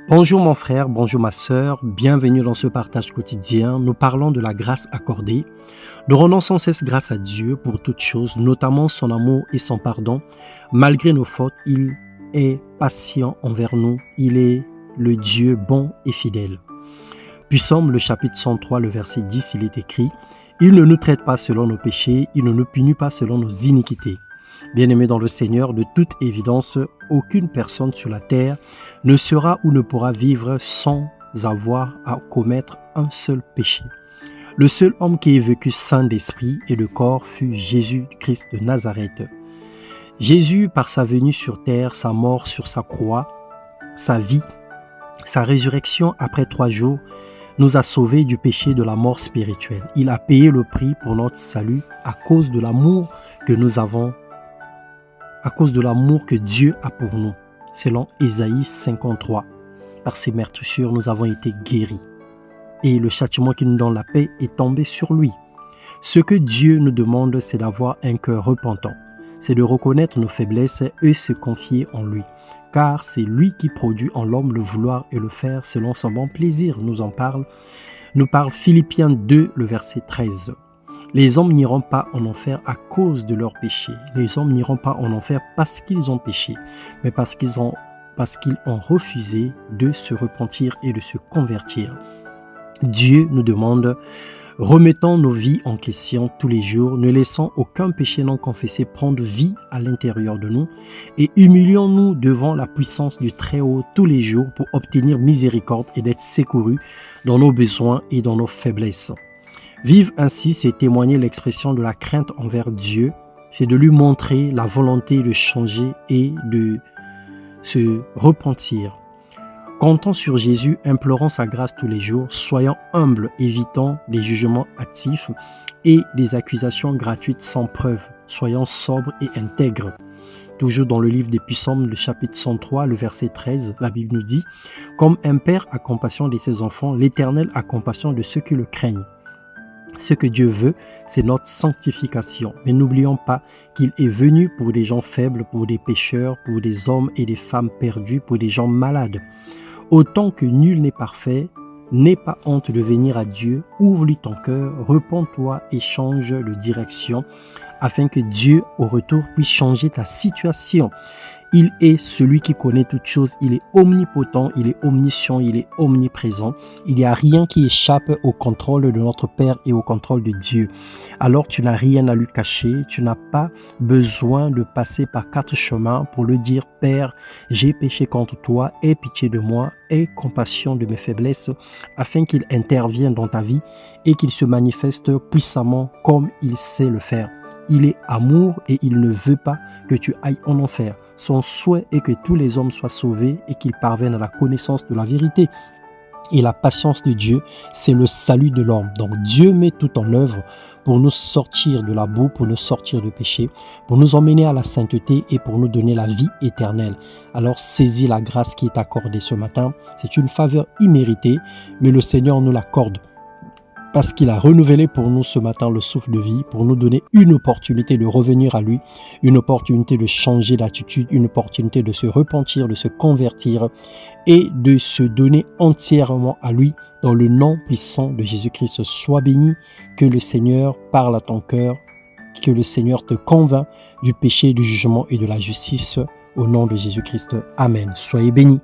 Bonjour mon frère, bonjour ma sœur, bienvenue dans ce partage quotidien. Nous parlons de la grâce accordée. Nous rendons sans cesse grâce à Dieu pour toutes choses, notamment son amour et son pardon. Malgré nos fautes, il est patient envers nous. Il est le Dieu bon et fidèle. Puis Psaume, le chapitre 103, le verset 10, il est écrit « Il ne nous traite pas selon nos péchés, il ne nous punit pas selon nos iniquités. » Bien-aimés dans le Seigneur, de toute évidence, aucune personne sur la terre ne sera ou ne pourra vivre sans avoir à commettre un seul péché. Le seul homme qui ait vécu saint d'esprit et de corps fut Jésus-Christ de Nazareth. Jésus, par sa venue sur terre, sa mort sur sa croix, sa vie, sa résurrection après 3 jours, nous a sauvés du péché de la mort spirituelle. Il a payé le prix pour notre salut à cause de l'amour que nous avons, à cause de l'amour que Dieu a pour nous. Selon Ésaïe 53, par ses meurtrissures, nous avons été guéris. Et le châtiment qui nous donne la paix est tombé sur lui. Ce que Dieu nous demande, c'est d'avoir un cœur repentant. C'est de reconnaître nos faiblesses et se confier en lui. Car c'est lui qui produit en l'homme le vouloir et le faire selon son bon plaisir. Nous parle Philippiens 2, le verset 13. Les hommes n'iront pas en enfer à cause de leurs péchés. Les hommes n'iront pas en enfer parce qu'ils ont péché, mais parce qu'ils ont refusé de se repentir et de se convertir. Dieu nous demande, remettons nos vies en question tous les jours, ne laissons aucun péché non confessé prendre vie à l'intérieur de nous et humilions-nous devant la puissance du Très-Haut tous les jours pour obtenir miséricorde et d'être secourus dans nos besoins et dans nos faiblesses. Vivre ainsi, c'est témoigner l'expression de la crainte envers Dieu, c'est de lui montrer la volonté de changer et de se repentir. Comptons sur Jésus, implorons sa grâce tous les jours, soyons humbles, évitons des jugements hâtifs et des accusations gratuites sans preuve, soyons sobres et intègres. Toujours dans le livre des Psaumes, le chapitre 103, le verset 13, la Bible nous dit « Comme un père a compassion de ses enfants, l'Éternel a compassion de ceux qui le craignent. » Ce que Dieu veut, c'est notre sanctification. Mais n'oublions pas qu'il est venu pour des gens faibles, pour des pécheurs, pour des hommes et des femmes perdus, pour des gens malades. Autant que nul n'est parfait, n'aie pas honte de venir à Dieu, ouvre-lui ton cœur, repens-toi et change de direction, afin que Dieu, au retour, puisse changer ta situation. Il est celui qui connaît toutes choses, il est omnipotent, il est omniscient, il est omniprésent. Il n'y a rien qui échappe au contrôle de notre Père et au contrôle de Dieu. Alors tu n'as rien à lui cacher, tu n'as pas besoin de passer par 4 chemins pour lui dire « Père, j'ai péché contre toi, aie pitié de moi, aie compassion de mes faiblesses, afin qu'il intervienne dans ta vie et qu'il se manifeste puissamment comme il sait le faire. » Il est amour et il ne veut pas que tu ailles en enfer. Son souhait est que tous les hommes soient sauvés et qu'ils parviennent à la connaissance de la vérité. Et la patience de Dieu, c'est le salut de l'homme. Donc Dieu met tout en œuvre pour nous sortir de la boue, pour nous sortir du péché, pour nous emmener à la sainteté et pour nous donner la vie éternelle. Alors saisis la grâce qui est accordée ce matin. C'est une faveur imméritée, mais le Seigneur nous l'accorde. Parce qu'il a renouvelé pour nous ce matin le souffle de vie, pour nous donner une opportunité de revenir à lui, une opportunité de changer d'attitude, une opportunité de se repentir, de se convertir et de se donner entièrement à lui dans le nom puissant de Jésus-Christ. Sois béni, que le Seigneur parle à ton cœur, que le Seigneur te convainc du péché, du jugement et de la justice au nom de Jésus-Christ. Amen. Soyez bénis.